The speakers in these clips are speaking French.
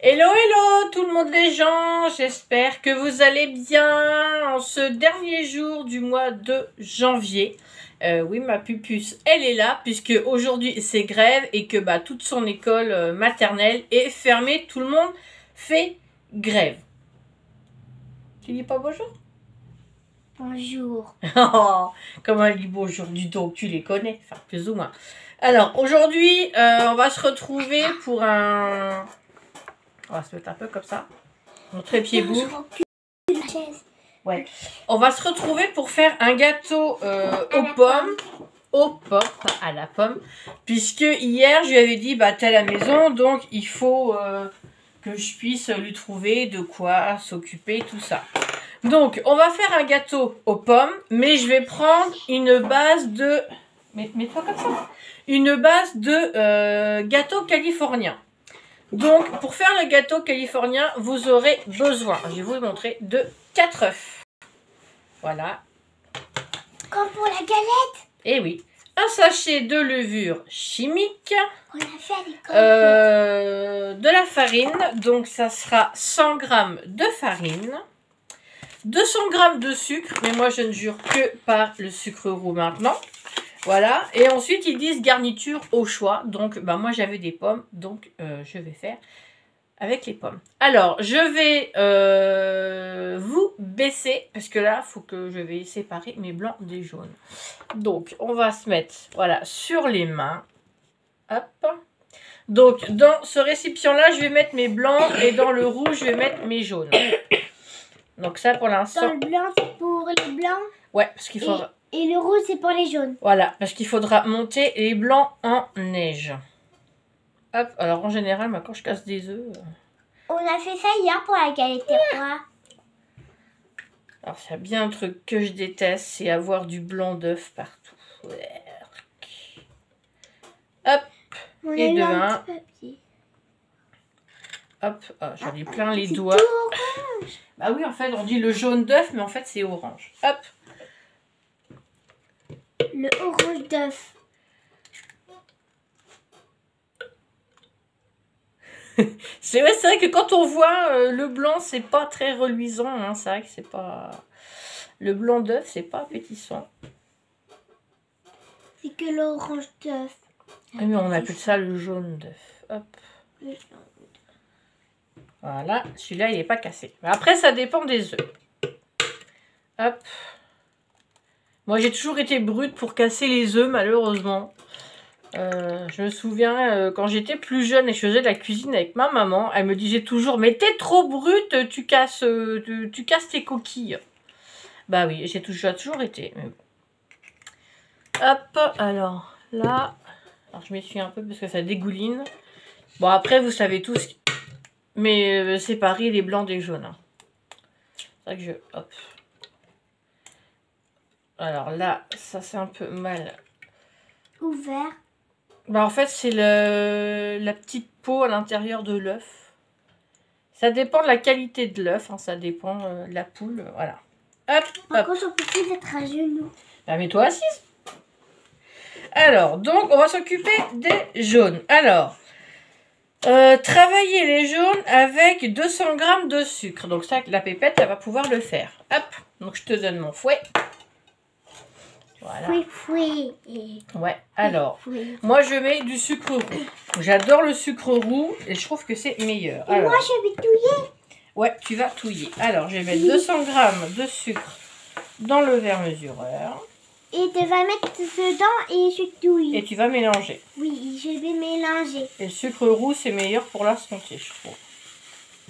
Hello, hello tout le monde les gens, j'espère que vous allez bien en ce dernier jour du mois de janvier. Oui, ma pupuce, elle est là puisque aujourd'hui c'est grève et que toute son école maternelle est fermée. Tout le monde fait grève. Tu dis pas bonjour? Bonjour. Comment elle dit bonjour? Du donc, tu les connais, enfin plus ou moins. Alors aujourd'hui, on va se retrouver pour un... On va se mettre un peu comme ça. Mon trépied bout. Ouais. On va se retrouver pour faire un gâteau aux pommes. Aux pommes, pas à la pomme. Puisque hier, je lui avais dit, t'es à la maison, donc il faut que je puisse lui trouver de quoi s'occuper, tout ça. Donc, on va faire un gâteau aux pommes, mais je vais prendre une base de... Mets-toi comme ça. Une base de gâteau californien. Donc, pour faire le gâteau californien, vous aurez besoin, je vais vous montrer, de 4 œufs. Voilà. Comme pour la galette. Et oui. Un sachet de levure chimique. On a fait à l'école. De la farine. Donc, ça sera 100 g de farine. 200 g de sucre. Mais moi, je ne jure que par le sucre roux maintenant. Voilà, et ensuite ils disent garniture au choix. Donc moi j'avais des pommes, donc je vais faire avec les pommes. Alors je vais vous baisser, parce que là il faut que je vais séparer mes blancs des jaunes. Donc on va se mettre voilà sur les mains. Hop. Donc dans ce récipient là je vais mettre mes blancs et dans le rouge je vais mettre mes jaunes. Donc ça pour l'instant. Dans le blanc c'est pour les blancs. Ouais, parce qu'il faut... Et le rouge, c'est pour les jaunes. Voilà, parce qu'il faudra monter les blancs en neige. Hop, alors en général, quand je casse des œufs... On a fait ça hier pour la galette des rois. Alors, s'il y a bien un truc que je déteste, c'est avoir du blanc d'œuf partout. Hop, et de un. Hop, j'en ai plein les doigts. Bah oui, en fait, on dit le jaune d'œuf, mais en fait, c'est orange. Hop. Le orange d'œuf. C'est vrai que quand on voit le blanc, c'est pas très reluisant. Hein. C'est vrai que c'est pas... Le blanc d'œuf, c'est pas appétissant. C'est que l'orange d'œuf. Ah, mais on appelle ça le jaune d'œuf. Hop. Voilà, celui-là, il n'est pas cassé. Mais après, ça dépend des œufs. Hop. Moi, j'ai toujours été brute pour casser les œufs, malheureusement. Je me souviens, quand j'étais plus jeune et je faisais de la cuisine avec ma maman, elle me disait toujours « Mais t'es trop brute, tu casses tes coquilles. » Bah oui, j'ai toujours été. Mais bon. Hop, alors là, alors je m'essuie un peu parce que ça dégouline. Bon, après, vous savez tous, mais séparer les blancs des jaunes. Hein. C'est vrai que je... Hop. Alors là, ça c'est un peu mal ouvert. En fait, c'est la petite peau à l'intérieur de l'œuf. Ça dépend de la qualité de l'œuf, hein, ça dépend de la poule, voilà. Hop, Par contre, on peut plus être à genoux. Bah, mets-toi assise. Alors, donc, on va s'occuper des jaunes. Alors, travailler les jaunes avec 200 g de sucre. Donc ça, la pépette, elle va pouvoir le faire. Hop, donc je te donne mon fouet. Voilà. Fouet. Ouais, alors, fouet. Moi je mets du sucre roux. J'adore le sucre roux et je trouve que c'est meilleur. Et alors, moi je vais touiller. Ouais, tu vas touiller. Alors, je vais mettre 200 g de sucre dans le verre mesureur. Et tu vas mettre dedans et je touille. Et tu vas mélanger. Oui, je vais mélanger. Et le sucre roux, c'est meilleur pour la santé, je trouve.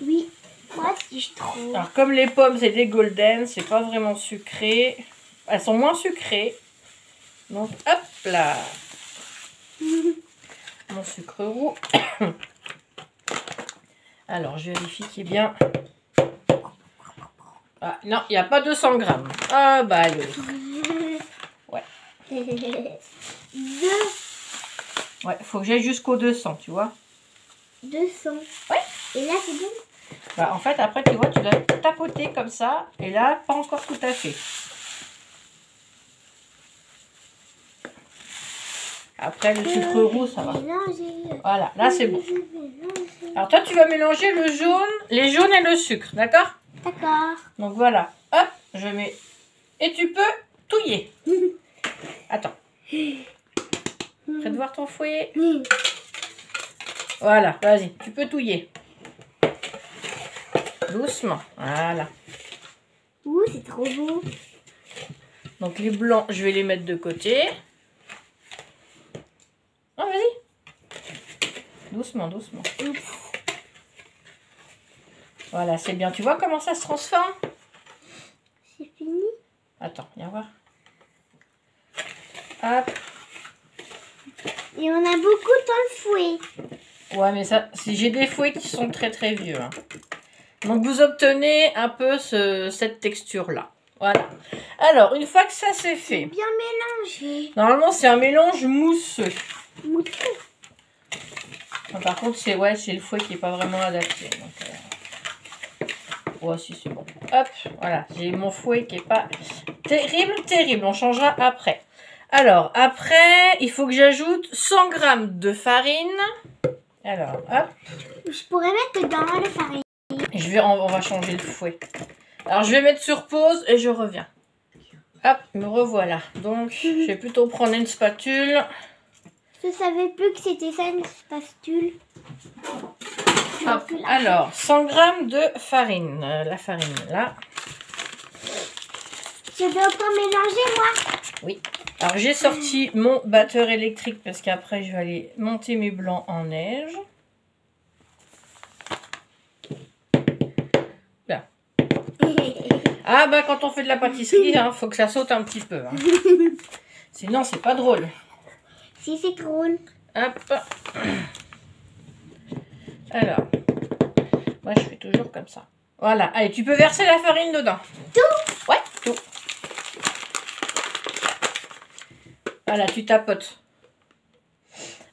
Oui, moi aussi je trouve. Alors, comme les pommes, c'est des golden, c'est pas vraiment sucré. Elles sont moins sucrées. Donc, hop là. Mon sucre roux. Alors, je vérifie qu'il est bien. Ah, non, il n'y a pas 200 g. Ah, bah, allez. Ouais. Ouais, faut que j'aille jusqu'au 200, tu vois. 200. Ouais. Et là, c'est bon. Bah, en fait, après, tu vois, tu dois tapoter comme ça. Et là, pas encore tout à fait. Après, le sucre roux, ça va. Mélanger. Voilà, là, c'est bon. Je vais mélanger. Alors, toi, tu vas mélanger le jaune, les jaunes et le sucre, d'accord? D'accord. Donc, voilà. Hop, je mets... Et tu peux touiller. Attends. Prêt de voir ton fouet? Voilà, vas-y, tu peux touiller. Doucement, voilà. Ouh, c'est trop beau. Donc les blancs, je vais les mettre de côté. Oh, vas-y. Doucement, doucement. Oups. Voilà, c'est bien. Tu vois comment ça se transforme? C'est fini. Attends, viens voir. Hop. Et on a beaucoup dans le fouet. Ouais, mais ça, si j'ai des fouets qui sont très très vieux. Hein. Donc vous obtenez un peu cette texture-là. Voilà. Alors, une fois que ça c'est fait, Bien mélangé. normalement c'est un mélange mousseux. Mousseux. Par contre, c'est le fouet qui n'est pas vraiment adapté. Donc, ouais, si c'est bon. Hop, voilà. J'ai mon fouet qui n'est pas terrible, terrible. On changera après. Alors, après, il faut que j'ajoute 100 g de farine. Alors, hop. Je pourrais mettre dedans le farine. On va changer le fouet. Alors, je vais mettre sur pause et je reviens. Hop, me revoilà. Donc, je vais plutôt prendre une spatule. Je savais plus que c'était ça une spatule. Hop, alors, 100 g de farine. La farine, là. Je vais encore mélanger, moi. Oui. Alors, j'ai sorti mon batteur électrique parce qu'après, je vais aller monter mes blancs en neige. Là. Ah, bah, quand on fait de la pâtisserie, hein, faut que ça saute un petit peu. Hein. Sinon, c'est pas drôle. Si, c'est drôle. Hop. Alors, moi, je fais toujours comme ça. Voilà. Allez, tu peux verser la farine dedans. Tout? Ouais, tout. Voilà, tu tapotes.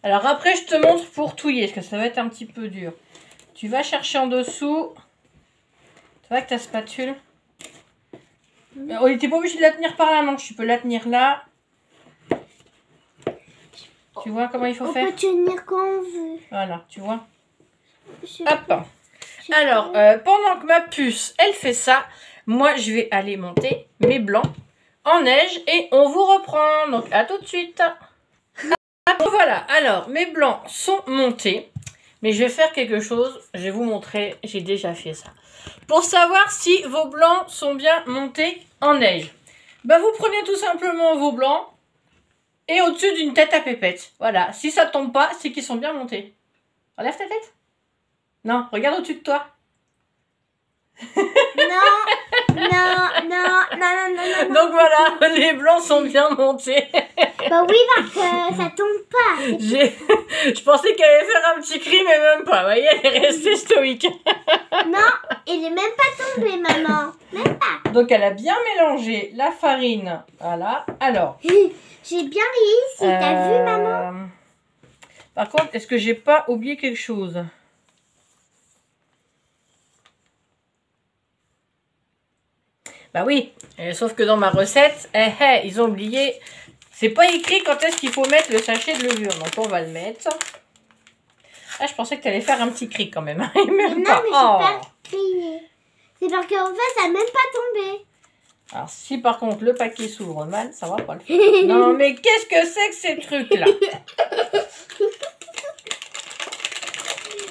Alors après, je te montre pour touiller, parce que ça va être un petit peu dur. Tu vas chercher en dessous. Tu vois avec ta spatule. Oh, t'es pas obligé de la tenir par la manche, tu peux la tenir là. Tu vois comment il faut faire? On peut tenir quand on veut. Voilà, tu vois. Je Hop. peux- Alors, pendant que ma puce, elle fait ça, moi, je vais aller monter mes blancs en neige et on vous reprend. Donc, à tout de suite. Voilà, alors, mes blancs sont montés. Mais je vais faire quelque chose, je vais vous montrer, j'ai déjà fait ça. Pour savoir si vos blancs sont bien montés en neige, bah, vous prenez tout simplement vos blancs et au-dessus d'une tête à pépette. Voilà, si ça tombe pas, c'est qu'ils sont bien montés. Relève ta tête. Non, regarde au-dessus de toi. Non, non. Donc voilà, les blancs sont bien montés. Bah oui, parce que ça tombe pas. Je pensais qu'elle allait faire un petit cri, mais même pas. Vous voyez, elle est restée stoïque. Non, il est même pas tombé, maman. Même pas. Donc elle a bien mélangé la farine. Voilà. Alors. J'ai bien réussi, t'as vu, maman? Par contre, est-ce que j'ai pas oublié quelque chose? Bah oui, sauf que dans ma recette, ils ont oublié. C'est pas écrit quand est-ce qu'il faut mettre le sachet de levure. Donc on va le mettre. Ah, je pensais que tu allais faire un petit cri quand même. Même Non, pas. mais j'ai pas crié. C'est parce qu'en fait, ça n'a même pas tombé. Alors si par contre le paquet s'ouvre mal, ça va pas le faire. Non mais qu'est-ce que c'est que ces trucs-là?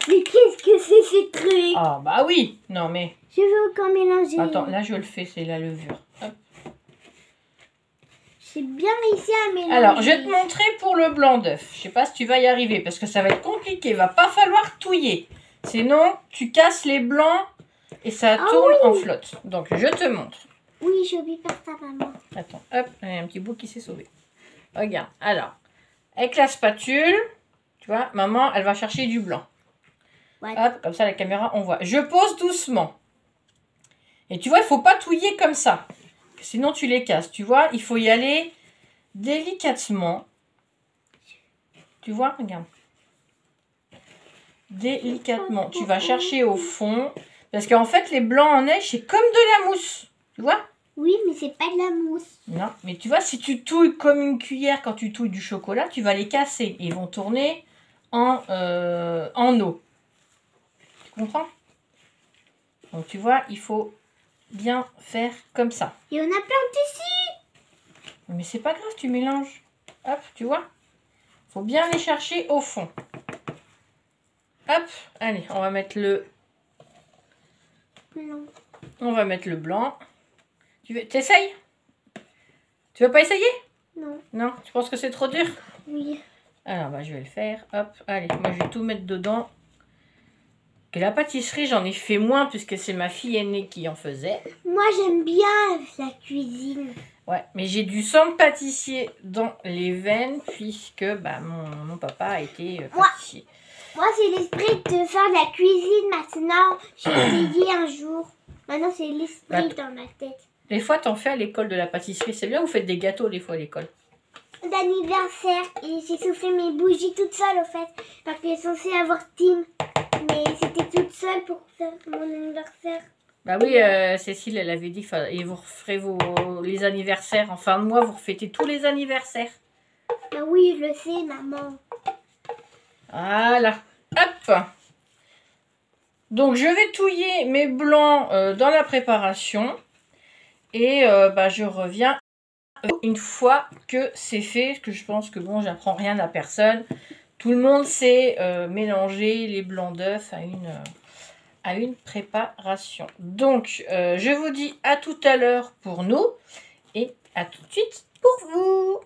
Mais qu'est-ce que c'est ces trucs? Ah bah oui. Non mais... Je veux encore mélanger. Attends, là je le fais, c'est la levure. Hop. J'ai bien réussi à mélanger. Alors, je vais te montrer pour le blanc d'œuf. Je sais pas si tu vas y arriver parce que ça va être compliqué. Il va pas falloir touiller. Sinon, tu casses les blancs et ça tourne en flotte. Donc, je te montre. Oui, j'ai oublié de faire ça, maman. Attends, hop, il y a un petit bout qui s'est sauvé. Regarde, alors, avec la spatule, tu vois, maman, elle va chercher du blanc. Ouais. Hop, comme ça, la caméra, on voit. Je pose doucement. Et tu vois, il faut pas touiller comme ça. Sinon, tu les casses. Tu vois, il faut y aller délicatement. Tu vois, regarde. Délicatement. Tu vas chercher au fond. Parce qu'en fait, les blancs en neige, c'est comme de la mousse. Tu vois? Oui, mais c'est pas de la mousse. Non, mais tu vois, si tu touilles comme une cuillère quand tu touilles du chocolat, tu vas les casser. Ils vont tourner en eau. Tu comprends? Donc tu vois, il faut bien faire comme ça. Il y en a plein dessus. Mais c'est pas grave, tu mélanges. Hop, tu vois? Faut bien les chercher au fond. Hop, allez, on va mettre le... Non. On va mettre le blanc. T'essayes? Tu veux pas essayer? Non. Non? Tu penses que c'est trop dur? Oui. Alors, bah, je vais le faire. Hop, allez, moi je vais tout mettre dedans. Que la pâtisserie, j'en ai fait moins puisque c'est ma fille aînée qui en faisait. Moi, j'aime bien la cuisine. Ouais, mais j'ai du sang de pâtissier dans les veines puisque bah, mon papa a été pâtissier. Moi, c'est l'esprit de faire de la cuisine maintenant. J'ai essayé un jour. Maintenant, c'est l'esprit dans ma tête. Des fois, t'en fais à l'école de la pâtisserie. C'est bien, vous faites des gâteaux des fois à l'école. D'anniversaire. Et j'ai soufflé mes bougies toute seule, au fait. Parce qu'elle est censée avoir Tim. Mais c'était toute seule pour faire mon anniversaire. Bah oui, Cécile, elle avait dit et vous referez les anniversaires. En fin de mois, vous refêtez tous les anniversaires. Ah oui, je le sais, maman. Voilà. Hop. Donc, je vais touiller mes blancs dans la préparation. Et bah, je reviens une fois que c'est fait. Parce que je pense que bon, j'apprends rien à personne. Tout le monde sait mélanger les blancs d'œufs à une préparation. Donc, je vous dis à tout à l'heure pour nous. Et à tout de suite pour vous.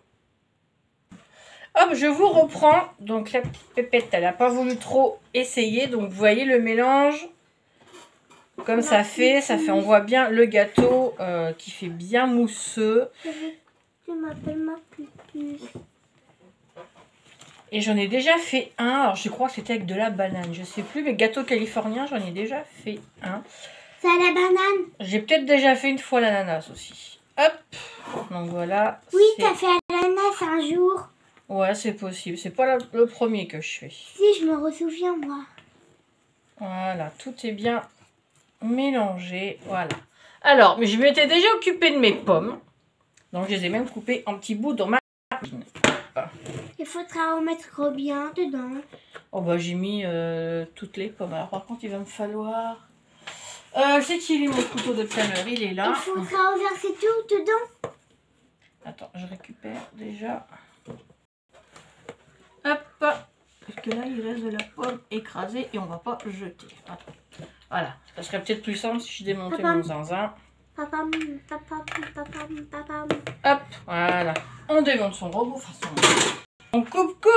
Hop, je vous reprends. Donc, la petite pépette, elle n'a pas voulu trop essayer. Donc, vous voyez le mélange. Comme ça fait, on voit bien le gâteau qui fait bien mousseux. Je m'appelle ma pupuce. Et j'en ai déjà fait un. Alors, je crois que c'était avec de la banane. Je sais plus, mais gâteau californien, j'en ai déjà fait un. C'est à la banane? J'ai peut-être déjà fait une fois l'ananas aussi. Hop. Donc, voilà. Oui, t'as fait à l'ananas un jour. Ouais, c'est possible. C'est pas le premier que je fais. Si, je me ressouviens, moi. Voilà, tout est bien mélangé. Voilà. Alors, je m'étais déjà occupée de mes pommes. Donc, je les ai même coupées en petits bouts dans ma machine. Il faudra en mettre bien dedans. Oh, bah, j'ai mis toutes les pommes. Alors, par contre, il va me falloir... c'est qu'il est mon couteau de planeur? Il est là. Il faudra en verser tout dedans. Attends, je récupère déjà. Hop. Parce que là, il reste de la pomme écrasée et on va pas jeter. Attends. Voilà. Ça serait peut-être plus simple si je démontais mon zinzin. Papa. Hop. Voilà. On démonte son robot. Façon. On coupe.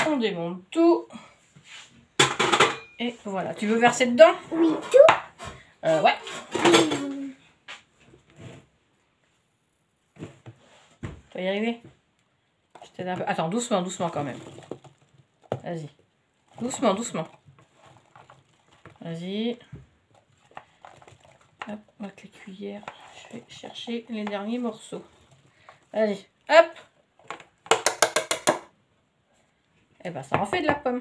On démonte tout. Et voilà. Tu veux verser dedans? Oui, tout. Ouais. Tu vas y arriver? Je t'aide un peu. Attends, doucement quand même. Vas-y. Doucement. Vas-y. Hop, avec les cuillères. Je vais chercher les derniers morceaux. Allez, hop. Et bah, ça en fait de la pomme.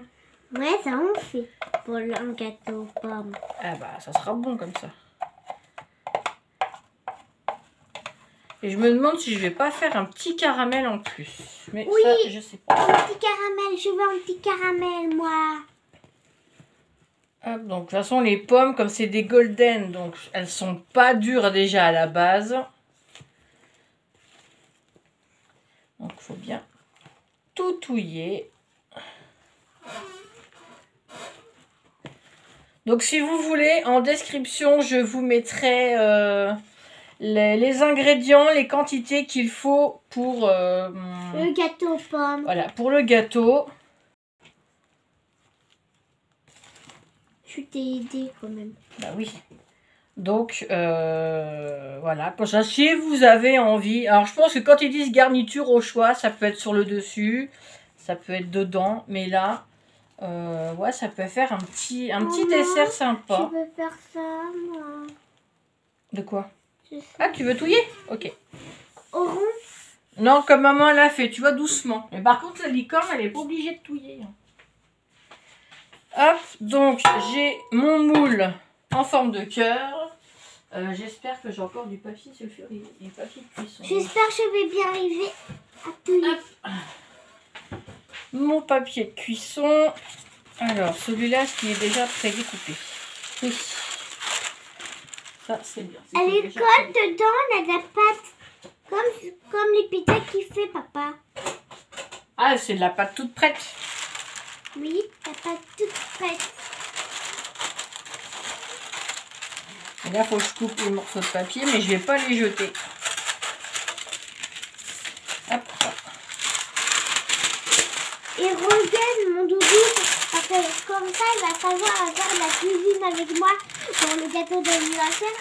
Ouais, ça en fait. Pour un gâteau aux pommes. Ah bah, ça sera bon comme ça. Et je me demande si je vais pas faire un petit caramel en plus. Mais oui, ça, je sais pas. Un petit caramel. Je veux un petit caramel, moi. Hop, donc de toute façon, les pommes, comme c'est des golden, donc elles sont pas dures déjà à la base. Donc il faut bien tout touiller. Donc si vous voulez, en description, je vous mettrai les ingrédients, les quantités qu'il faut pour... le gâteau aux pommes. Voilà, pour le gâteau. Je t'ai aidé quand même. Bah oui. Donc, voilà. Comme ça, si vous avez envie... Alors, je pense que quand ils disent garniture au choix, ça peut être sur le dessus. Ça peut être dedans. Mais là, ouais, ça peut faire un petit dessert sympa. Je veux faire ça, moi. De quoi? Ah, tu veux touiller? Ok. Au rond? Non, comme maman l'a fait. Tu vois, doucement. Mais par contre, la licorne, elle n'est pas obligée de touiller. Hop, donc j'ai mon moule en forme de cœur. J'espère que j'ai encore du papier sulfurisé, du papier de cuisson. J'espère que je vais bien arriver à tout lire. Mon papier de cuisson. Alors, celui-là, qui est déjà prédécoupé. Oui. Ça, c'est bien. À l'école, dedans, on a de la pâte. Comme les pizzas qu'il fait, papa. Ah, c'est de la pâte toute prête. Oui, la pâte toute prête. Et là, il faut que je coupe les morceaux de papier, mais je vais pas les jeter. Hop. Et regarde mon doudou, parce que comme ça, il va savoir faire de la cuisine avec moi pour le gâteau d'anniversaire.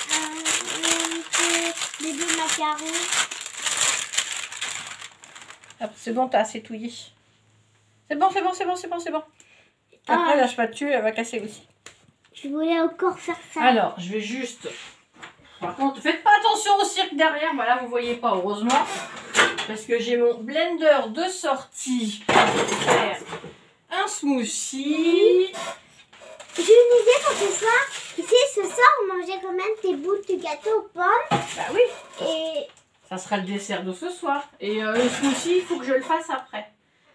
Des deux macarons. Hop, c'est bon, t'as assez touillé. C'est bon, c'est bon, c'est bon, c'est bon, c'est bon. Après, la spatule, elle va casser aussi. Je voulais encore faire ça. Alors, je vais juste... Par contre, faites pas attention au cirque derrière. Bah là, vous voyez pas, heureusement. Parce que j'ai mon blender de sortie pour faire un smoothie. J'ai une idée pour ce soir. Tu sais, ce soir, on mangeait quand même tes boules de gâteau aux pommes. Bah oui. Et ça sera le dessert de ce soir. Et le smoothie, il faut que je le fasse après.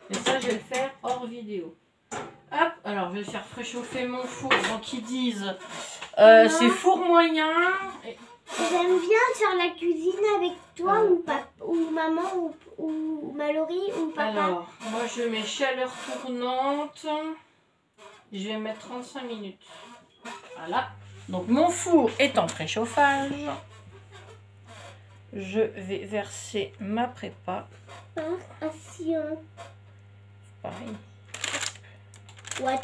Mais ça, je vais le faire hors vidéo. Hop, alors je vais faire préchauffer mon four. Donc ils disent, c'est four moyen. J'aime bien faire la cuisine avec toi ou maman ou Mallory ou papa. Alors, moi je mets chaleur tournante. Je vais mettre 35 minutes. Voilà. Donc mon four est en préchauffage. Je vais verser ma prépa. Attention. Pareil. What?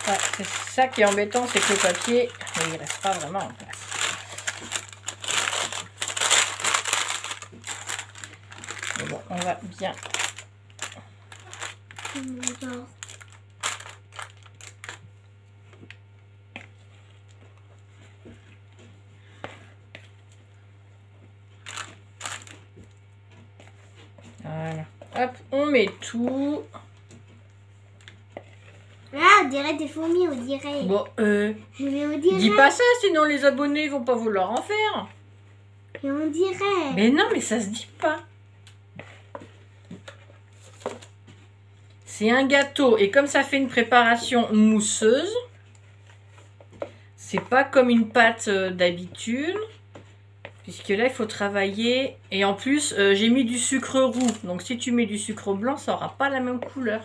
Ouais, c'est ça qui est embêtant, c'est que le papier, il reste pas vraiment en place. Mais bon, on va bien. Voilà. Hop, on met tout. Ah, on dirait des fourmis, on dirait. Bon, Mais on dirait. dis pas ça, sinon les abonnés vont pas vouloir en faire. Et on dirait. Mais non, mais ça se dit pas. C'est un gâteau, et comme ça fait une préparation mousseuse, c'est pas comme une pâte d'habitude. Puisque là, il faut travailler. Et en plus, j'ai mis du sucre roux. Donc, si tu mets du sucre blanc, ça n'aura pas la même couleur.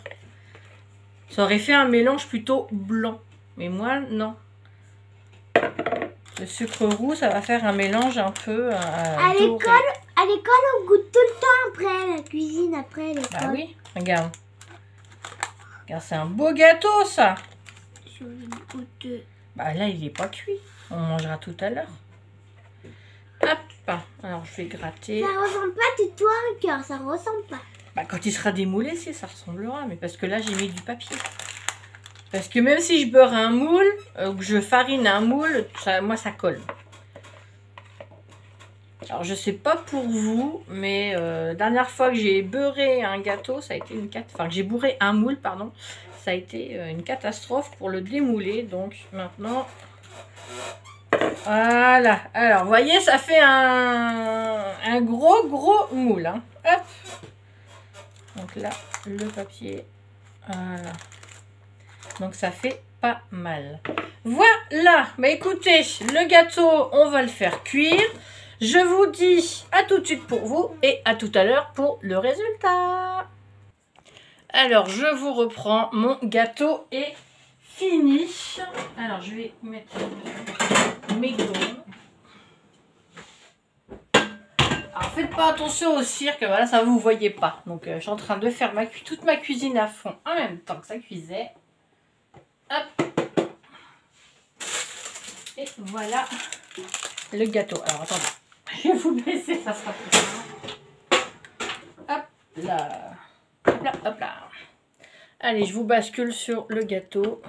Ça aurait fait un mélange plutôt blanc. Mais moi, non. Le sucre roux, ça va faire un mélange un peu à l'école, on goûte tout le temps après la cuisine, après l'école. Bah oui, regarde. Regarde, c'est un beau gâteau, ça. Je vais goûter. Bah là, il n'est pas cuit. On mangera tout à l'heure. Hop. Alors, je vais gratter. Ça ressemble pas du tout à un cœur, ça ressemble pas. Bah, quand il sera démoulé, si, ça ressemblera. Mais parce que là, j'ai mis du papier. Parce que même si je beurre un moule, ou que je farine un moule, moi, ça colle. Alors, je sais pas pour vous, mais la dernière fois que j'ai beurré un gâteau, ça a été une catastrophe. Enfin, que j'ai bourré un moule, pardon. Ça a été une catastrophe pour le démouler. Donc, maintenant... Voilà. Alors, vous voyez, ça fait un gros moule. Hein. Hop. Donc là, le papier. Voilà. Donc, ça fait pas mal. Voilà. Bah, écoutez, le gâteau, on va le faire cuire. Je vous dis à tout de suite pour vous et à tout à l'heure pour le résultat. Alors, je vous reprends. Mon gâteau est fini. Alors, je vais mettre mes gommes. Alors, faites pas attention au cirque. Voilà, ça vous voyez pas. Donc, je suis en train de faire toute ma cuisine à fond en même temps que ça cuisait. Hop. Et voilà le gâteau. Alors, attendez. Je vais vous baisser, ça sera plus simple. Hop là. Hop là, hop là. Allez, je vous bascule sur le gâteau.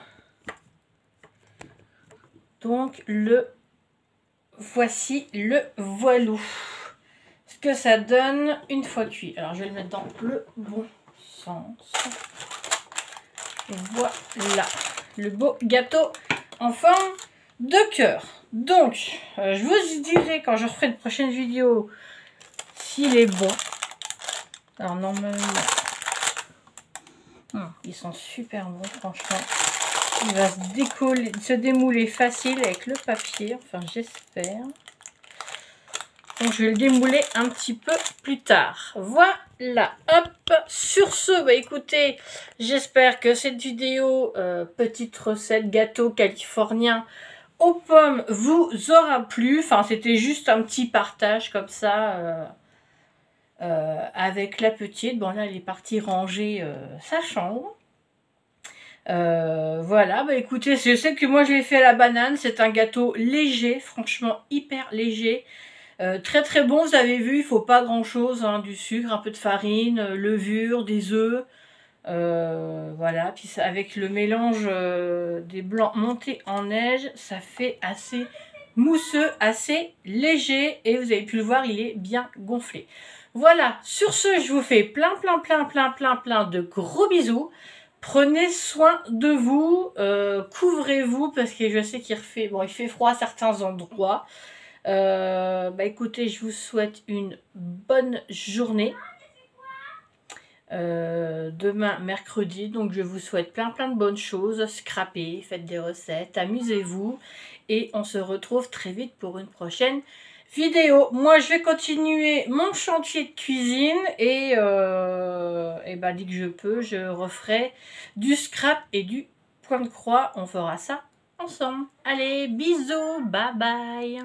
Donc, voici le voilou. Ce que ça donne une fois cuit. Alors, je vais le mettre dans le bon sens. Voilà, le beau gâteau en forme de cœur. Donc, je vous dirai quand je referai une prochaine vidéo s'il est bon. Alors, normalement, ils sont super bons, franchement. Il va se démouler facile avec le papier, enfin j'espère. Donc je vais le démouler un petit peu plus tard. Voilà, hop. Sur ce, bah écoutez, j'espère que cette vidéo, petite recette gâteau californien aux pommes, vous aura plu. Enfin, c'était juste un petit partage comme ça avec la petite. Bon là, elle est partie ranger sa chambre. Voilà, bah écoutez, je sais que moi je l'ai fait à la banane, c'est un gâteau léger, franchement hyper léger, très très bon, vous avez vu, il faut pas grand chose, hein, du sucre, un peu de farine, levure, des œufs, voilà, puis ça, avec le mélange des blancs montés en neige, ça fait assez mousseux, assez léger, et vous avez pu le voir, il est bien gonflé. Voilà, sur ce, je vous fais plein de gros bisous. Prenez soin de vous, couvrez-vous parce que je sais qu'il fait, bon, il fait froid à certains endroits. Bah écoutez, je vous souhaite une bonne journée. Demain, mercredi, donc je vous souhaite plein de bonnes choses. Scrapez, faites des recettes, amusez-vous. Et on se retrouve très vite pour une prochaine vidéo. Moi, je vais continuer mon chantier de cuisine et bah, dès que je peux, je referai du scrap et du point de croix. On fera ça ensemble. Allez, bisous, bye bye.